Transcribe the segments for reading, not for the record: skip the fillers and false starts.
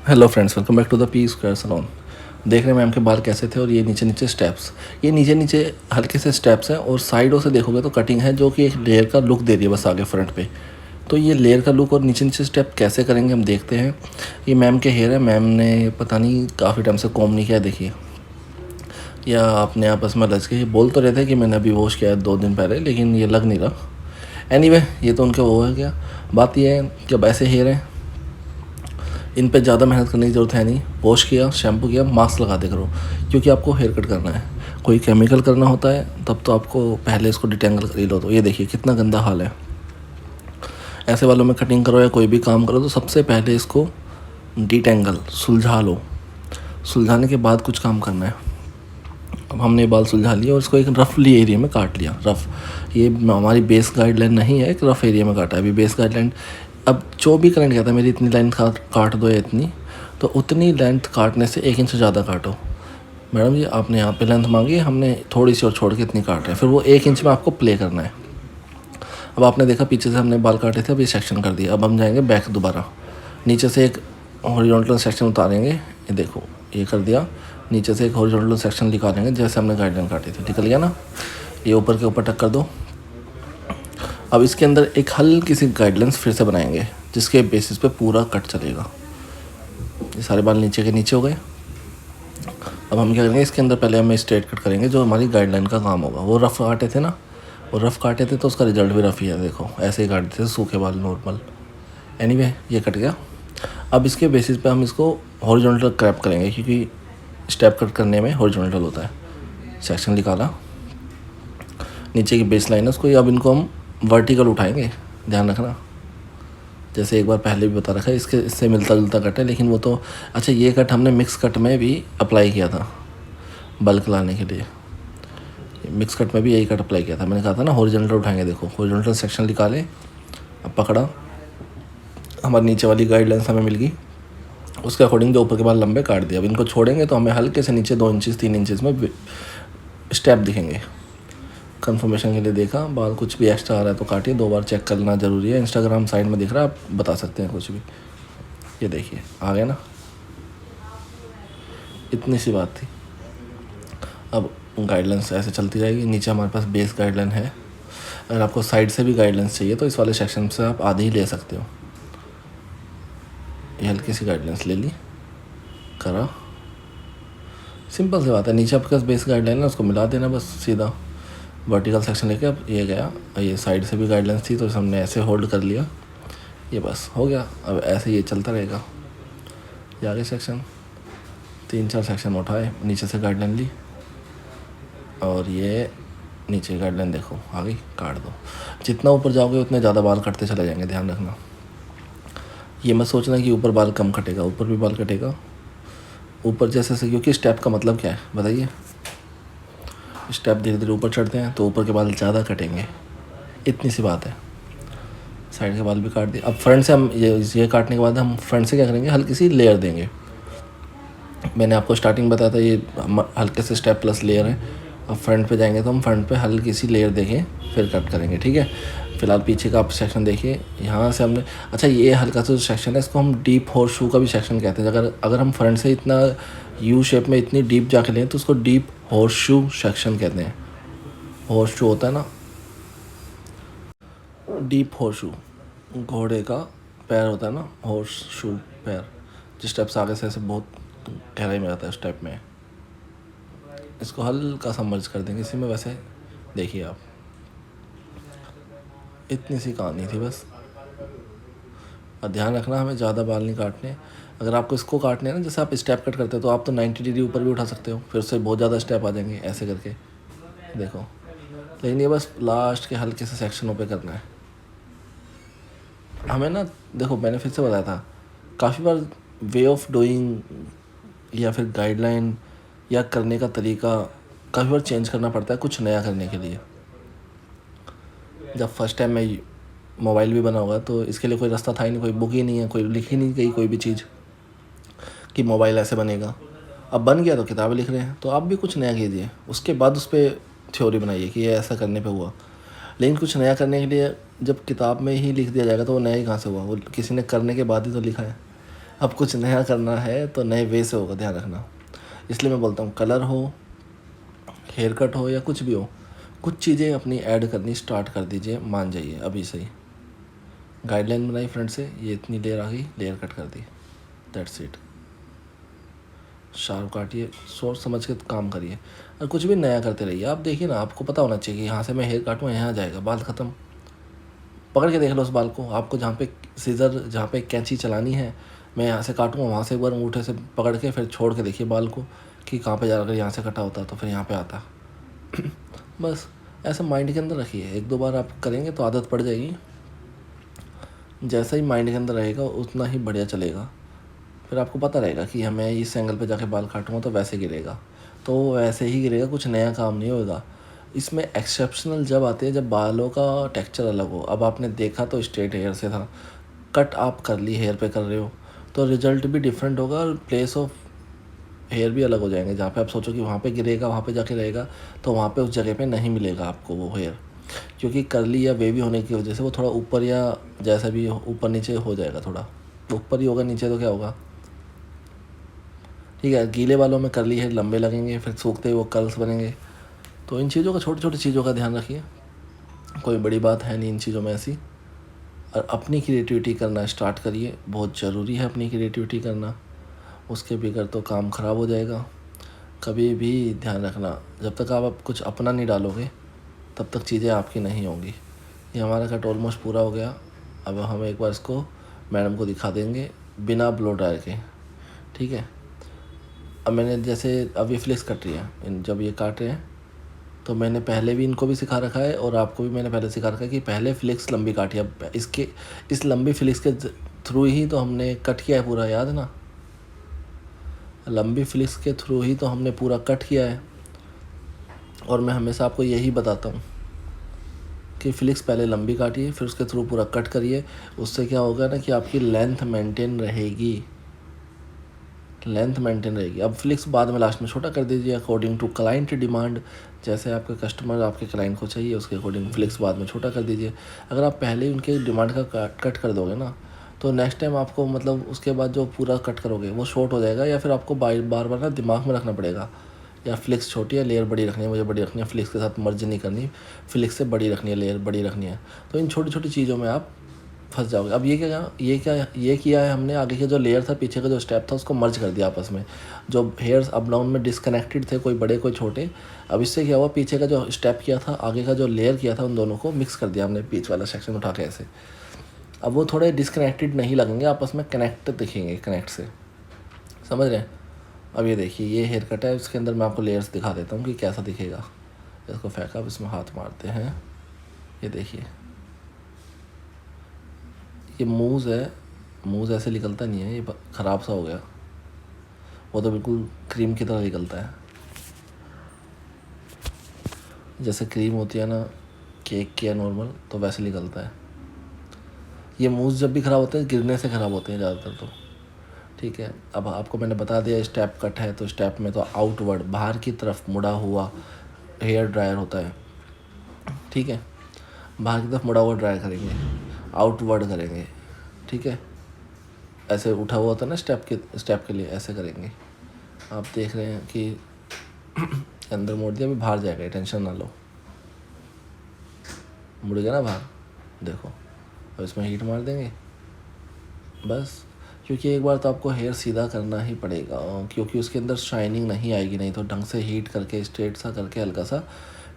Hello friends, welcome back to the P square salon. देख रहे हैं मैम के बाल कैसे थे और ये नीचे नीचे स्टेप्स, ये नीचे नीचे हल्के से स्टेप्स हैं और साइडों से देखोगे तो कटिंग है जो कि एक लेयर का लुक दे रही है बस आगे फ्रंट पे। तो ये लेयर का लुक और नीचे नीचे स्टेप कैसे करेंगे हम देखते हैं। ये मैम के हेयर है, मैम ने पता नहीं काफ़ी टाइम से कॉम नहीं किया, देखिए, या अपने आपस में लग के बोल तो रहे थे कि मैंने अभी वॉश किया है 2 दिन पहले, लेकिन ये लग नहीं रहा। एनीवे ये तो उनके वो है क्या। बात ये है कि अब ऐसे हेयर हैं, इन पे ज़्यादा मेहनत करने की ज़रूरत है नहीं। वॉश किया, शैम्पू किया, मास्क लगा दे करो, क्योंकि आपको हेयर कट करना है। कोई केमिकल करना होता है तब तो आपको पहले इसको डिटेंगल कर ही लो। तो ये देखिए कितना गंदा हाल है। ऐसे वालों में कटिंग करो या कोई भी काम करो तो सबसे पहले इसको डिटेंगल सुलझा लो। सुलझाने के बाद कुछ काम करना है। अब हमने बाल सुलझा लिया और इसको एक रफली एरिया में काट लिया। रफ़, ये हमारी बेस गाइडलाइन नहीं है, एक रफ़ एरिया में काटा है अभी बेस गाइडलाइन। अब जो भी करंट कहता है मेरी इतनी लेंथ काट दो या इतनी, तो उतनी लेंथ काटने से 1 इंच से ज़्यादा काटो। मैडम जी आपने यहाँ पे लेंथ मांगी, हमने थोड़ी सी और छोड़ के इतनी काट रहे हैं, फिर वो 1 इंच में आपको प्ले करना है। अब आपने देखा पीछे से हमने बाल काटे थे, अब ये सेक्शन कर दिया। अब हम जाएंगे बैक दोबारा, नीचे से एक हॉरिजॉन्टल सेक्शन उतारेंगे, ये देखो ये कर दिया। नीचे से एक हॉरिजॉन्टल सेक्शन निकालेंगे जैसे हमने गाइडलाइन काटी थी, निकल गया ना। ये ऊपर के ऊपर टक कर दो। अब इसके अंदर एक हल्की सी गाइडलाइंस फिर से बनाएंगे जिसके बेसिस पे पूरा कट चलेगा। ये सारे बाल नीचे के नीचे हो गए। अब हम क्या करेंगे, इसके अंदर पहले हम स्ट्रेट कट करेंगे जो हमारी गाइडलाइन का काम होगा। वो रफ़ काटे थे ना, वो रफ़ काटे थे तो उसका रिजल्ट भी रफ़ ही है, देखो ऐसे ही काटते थे सूखे बाल नॉर्मल। एनीवे ये कट गया। अब इसके बेसिस पे हम इसको हॉरिजॉन्टल क्रैप करेंगे, क्योंकि स्टेप कट करने में हॉरिजॉन्टल होता है। सेक्शन निकाला, नीचे की बेस लाइन है उसको, अब इनको हम वर्टिकल उठाएंगे, ध्यान रखना। जैसे एक बार पहले भी बता रखा है, इससे मिलता जुलता कट है, लेकिन वो तो अच्छा, ये कट हमने मिक्स कट में भी अप्लाई किया था बल्क लाने के लिए। मिक्स कट में भी यही कट अप्लाई किया था, मैंने कहा था ना हॉरिजॉन्टल उठाएंगे। देखो हॉरिजॉन्टल सेक्शन निकाले, अब पकड़ा, हमारी नीचे वाली गाइडलाइंस हमें मिल गई, उसके अकॉर्डिंग जो ऊपर के बाल लंबे काट दिए। अब इनको छोड़ेंगे तो हमें हल्के से नीचे 2 इंचज़ 3 इंचज़ में स्टेप दिखेंगे। कंफर्मेशन के लिए देखा, बाल कुछ भी एक्स्ट्रा आ रहा है तो काटिए, 2 बार चेक करना ज़रूरी है। इंस्टाग्राम साइड में दिख रहा है, आप बता सकते हैं कुछ भी। ये देखिए आ गया ना, इतनी सी बात थी। अब गाइडलाइंस ऐसे चलती जाएगी। नीचे हमारे पास बेस गाइडलाइन है, अगर आपको साइड से भी गाइडलाइंस चाहिए तो इस वाले सेक्शन से आप आधी ही ले सकते हो। ये हल्की सी गाइडलाइंस ले ली, करा, सिंपल सी बात है। नीचे आपके पास बेस गाइडलाइन है, उसको मिला देना बस सीधा। वर्टिकल सेक्शन लेके अब ये गया, ये साइड से भी गाइडलाइंस थी तो हमने ऐसे होल्ड कर लिया, ये बस हो गया। अब ऐसे ये चलता रहेगा। ये आगे सेक्शन 3-4 सेक्शन उठाए, नीचे से गाइडलाइन ली और ये नीचे गाइडलाइन देखो आ गई, काट दो। जितना ऊपर जाओगे उतने ज़्यादा बाल कटते चले जाएंगे, ध्यान रखना। ये मत सोचना कि ऊपर बाल कम कटेगा, ऊपर भी बाल कटेगा ऊपर जैसे से, क्योंकि स्टेप का मतलब क्या है बताइए। स्टेप धीरे धीरे ऊपर चढ़ते हैं तो ऊपर के बाल ज़्यादा कटेंगे, इतनी सी बात है। साइड के बाल भी काट दिए। अब फ्रंट से हम ये काटने के बाद हम फ्रंट से क्या करेंगे, हल्की सी लेयर देंगे। मैंने आपको स्टार्टिंग बताया था ये हल्के से स्टेप प्लस लेयर है। अब फ्रंट पे जाएंगे तो हम फ्रंट पे हल्की सी लेयर देखें फिर कट करेंगे, ठीक है। फिलहाल पीछे का आप सेक्शन देखिए, यहाँ से हमने, अच्छा ये हल्का सा जो सेक्शन है इसको हम डीप हॉर्स शू का भी सेक्शन कहते हैं। अगर हम फ्रंट से इतना यू शेप में इतनी डीप जाके लें तो उसको डीप हॉर्स शू सेक्शन कहते हैं। हॉर्स शू होता है ना, डीप हॉर्स शू, घोड़े का पैर होता है ना, हॉर्स शू पैर, जिस टाइप से आगे से ऐसे बहुत गहराई में रहता है उस टाइप में। इसको हल्का सा मर्ज कर देंगे इसी में। वैसे देखिए आप, इतनी सी कहानी थी बस। और ध्यान रखना हमें ज़्यादा बाल नहीं काटने। अगर आपको इसको काटने हैं ना, जैसे आप स्टेप कट करते हो तो आप तो 90 डिग्री ऊपर भी उठा सकते हो, फिर उससे बहुत ज़्यादा स्टेप आ जाएंगे ऐसे करके, देखो। लेकिन ये बस लास्ट के हल्के से सेक्शनों पे करना है हमें ना। देखो मैंने फिर से बताया था, काफ़ी बार वे ऑफ डूइंग या फिर गाइडलाइन या करने का तरीका काफ़ी बार चेंज करना पड़ता है कुछ नया करने के लिए। जब फर्स्ट टाइम मैं मोबाइल भी बना होगा तो इसके लिए कोई रास्ता था ही नहीं, कोई बुक ही नहीं है, कोई लिखी नहीं गई कोई भी चीज़ कि मोबाइल ऐसे बनेगा। अब बन गया तो किताबें लिख रहे हैं, तो आप भी कुछ नया कीजिए, उसके बाद उस पर थ्योरी बनाइए कि ये ऐसा करने पे हुआ। लेकिन कुछ नया करने के लिए जब किताब में ही लिख दिया जाएगा तो वो नया ही कहाँ से हुआ, वो किसी ने करने के बाद ही तो लिखा है। अब कुछ नया करना है तो नए वे से होगा, ध्यान रखना। इसलिए मैं बोलता हूँ कलर हो, हेयर कट हो या कुछ भी हो, कुछ चीज़ें अपनी ऐड करनी स्टार्ट कर दीजिए, मान जाइए अभी से ही। गाइडलाइन बनाई फ्रंट से, ये इतनी लेयर आ गई, लेयर कट कर दी, दैट्स इट। शार्प काटिए, सोच समझ के काम करिए, और कुछ भी नया करते रहिए। आप देखिए ना, आपको पता होना चाहिए कि यहाँ से मैं हेयर काटूँ, यहाँ जाएगा, बाल ख़त्म। पकड़ के देख लो उस बाल को, आपको जहाँ पे सीज़र, जहाँ पे कैंची चलानी है, मैं यहाँ से काटूँगा, वहाँ से एक बार अंगूठे से पकड़ के फिर छोड़ के देखिए बाल को कि कहाँ पे जा रहा। अगर यहाँ से कटा होता तो फिर यहाँ पे आता। बस ऐसा माइंड के अंदर रखिए, एक दो बार आप करेंगे तो आदत पड़ जाएगी। जैसा ही माइंड के अंदर रहेगा उतना ही बढ़िया चलेगा। फिर आपको पता रहेगा कि हमें इस एंगल पे जाके बाल काटूँगा तो वैसे गिरेगा, तो वैसे ही गिरेगा, कुछ नया काम नहीं होगा। इसमें एक्सेप्शनल जब आते हैं जब बालों का टेक्सचर अलग हो। अब आपने देखा तो स्ट्रेट हेयर से था, कट आप करली हेयर पे कर रहे हो तो रिजल्ट भी डिफरेंट होगा और प्लेस ऑफ हेयर भी अलग हो जाएंगे। जहाँ पे आप सोचो कि वहाँ पे गिरेगा, वहाँ पे जाके रहेगा, तो वहाँ पे उस जगह पे नहीं मिलेगा आपको वो हेयर, क्योंकि करली या वेवी होने की वजह से वो थोड़ा ऊपर या जैसा भी ऊपर नीचे हो जाएगा। थोड़ा ऊपर ही होगा, नीचे तो क्या होगा। ठीक है, गीले बालों में करली हेयर लंबे लगेंगे, फिर सूखते ही वो कर्ल्स बनेंगे। तो इन चीज़ों का, छोटी छोटी चीज़ों का ध्यान रखिए, कोई बड़ी बात है नहीं इन चीज़ों में ऐसी। और अपनी क्रिएटिविटी करना स्टार्ट करिए, बहुत ज़रूरी है अपनी क्रिएटिविटी करना, उसके बगैर तो काम ख़राब हो जाएगा। कभी भी ध्यान रखना, जब तक आप कुछ अपना नहीं डालोगे तब तक चीज़ें आपकी नहीं होंगी। ये हमारा कट ऑलमोस्ट पूरा हो गया। अब हम एक बार इसको मैडम को दिखा देंगे बिना ब्लो ड्रायर के। ठीक है, अब मैंने जैसे अब ये फ्लिक्स कट रही है, जब ये काट रहे हैं तो मैंने पहले भी इनको भी सिखा रखा है और आपको भी मैंने पहले सिखा रखा है कि पहले फ्लिक्स लंबी काटिए। अब इसके इस लंबी फ्लिक्स के थ्रू ही तो हमने कट किया है पूरा, याद है ना। लंबी फ्लिक्स के थ्रू ही तो हमने पूरा कट किया है। और मैं हमेशा आपको यही बताता हूँ कि फ्लिक्स पहले लंबी काटिए, फिर उसके थ्रू पूरा कट करिए। उससे क्या होगा ना कि आपकी लेंथ मेंटेन रहेगी, लेंथ मेंटेन रहेगी। अब फ्लिक्स बाद में लास्ट में छोटा कर दीजिए अकॉर्डिंग टू क्लाइंट डिमांड। जैसे आपके कस्टमर आपके क्लाइंट को चाहिए उसके अकॉर्डिंग फ्लिक्स बाद में छोटा कर दीजिए। अगर आप पहले ही उनके डिमांड का कट कर दोगे ना, तो नेक्स्ट टाइम आपको मतलब उसके बाद जो पूरा कट करोगे वो शॉर्ट हो जाएगा, या फिर आपको बार बार ना दिमाग में रखना पड़ेगा, या फ्लिक्स छोटी है लेयर बड़ी रखनी है, मुझे बड़ी रखनी है, फ्लिक्स के साथ मर्ज नहीं करनी, फ्लिक्स से बड़ी रखनी है, लेयर बड़ी रखनी है। तो इन छोटी छोटी चीज़ों में आप फंस जाओगे। अब ये किया है हमने, आगे का जो लेयर था, पीछे का जो स्टेप था, उसको मर्ज कर दिया आपस में। जो हेयर्स अप डाउन में डिस्कनेक्टेड थे, कोई बड़े कोई छोटे, अब इससे क्या हुआ, पीछे का जो स्टेप किया था, आगे का जो लेयर किया था, उन दोनों को मिक्स कर दिया हमने, बीच वाला सेक्शन उठा के ऐसे। अब वो थोड़े डिस्कनेक्टेड नहीं लगेंगे, आपस में कनेक्ट दिखेंगे, कनेक्ट से, समझ रहे हैं। अब ये देखिए, ये हेयर कट है, उसके अंदर मैं आपको लेयर्स दिखा देता हूँ कि कैसा दिखेगा। इसको फेंका, अब इसमें हाथ मारते हैं, ये देखिए, ये मूज़ है, मूज़ ऐसे निकलता नहीं है, ये ख़राब सा हो गया, वो तो बिल्कुल क्रीम की तरह निकलता है, जैसे क्रीम होती है ना केक की या नॉर्मल, तो वैसे निकलता है। ये मूज़ जब भी ख़राब होते हैं गिरने से ख़राब होते हैं ज़्यादातर तो। ठीक है, अब आपको मैंने बता दिया स्टेप कट है, तो स्टेप में तो आउटवर्ड, बाहर की तरफ मुड़ा हुआ हेयर ड्रायर होता है। ठीक है, बाहर की तरफ मुड़ा हुआ ड्रायर करेंगे, आउटवर्ड करेंगे। ठीक है, ऐसे उठा हुआ होता है ना स्टेप के लिए, ऐसे करेंगे। आप देख रहे हैं कि अंदर मोड़ दिया, अभी बाहर जाएगा, टेंशन ना लो, मुड़ गया ना बाहर, देखो। अब इसमें हीट मार देंगे बस, क्योंकि एक बार तो आपको हेयर सीधा करना ही पड़ेगा, क्योंकि उसके अंदर शाइनिंग नहीं आएगी, नहीं तो ढंग से हीट करके स्ट्रेट सा करके हल्का सा,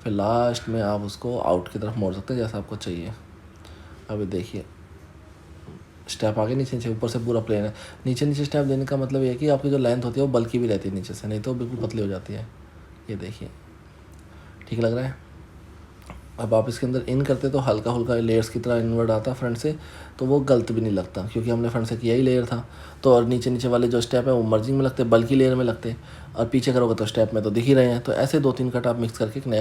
फिर लास्ट में आप उसको आउट की तरफ मोड़ सकते हैं जैसा आपको चाहिए। अभी देखिए, स्टेप आगे नीचे नीचे, ऊपर से पूरा प्लेन है। नीचे नीचे स्टेप देने का मतलब ये है कि आपकी जो लेंथ होती है वो बल्कि भी रहती है नीचे से, नहीं तो बिल्कुल पतली हो जाती है। ये देखिए, ठीक लग रहा है। अब आप इसके अंदर इन करते तो हल्का हल्का लेयर्स की तरह इनवर्ड आता फ्रंट से, तो वो गलत भी नहीं लगता, क्योंकि हमने फ्रंट से किया ही लेयर था। तो और नीचे नीचे वाले जो स्टेप है वो मर्जिंग में लगते, बल्कि लेयर में लगते, और पीछे करोगे तो स्टेप में तो दिख ही रहे हैं। तो ऐसे 2-3 कट आप मिक्स करके एक नया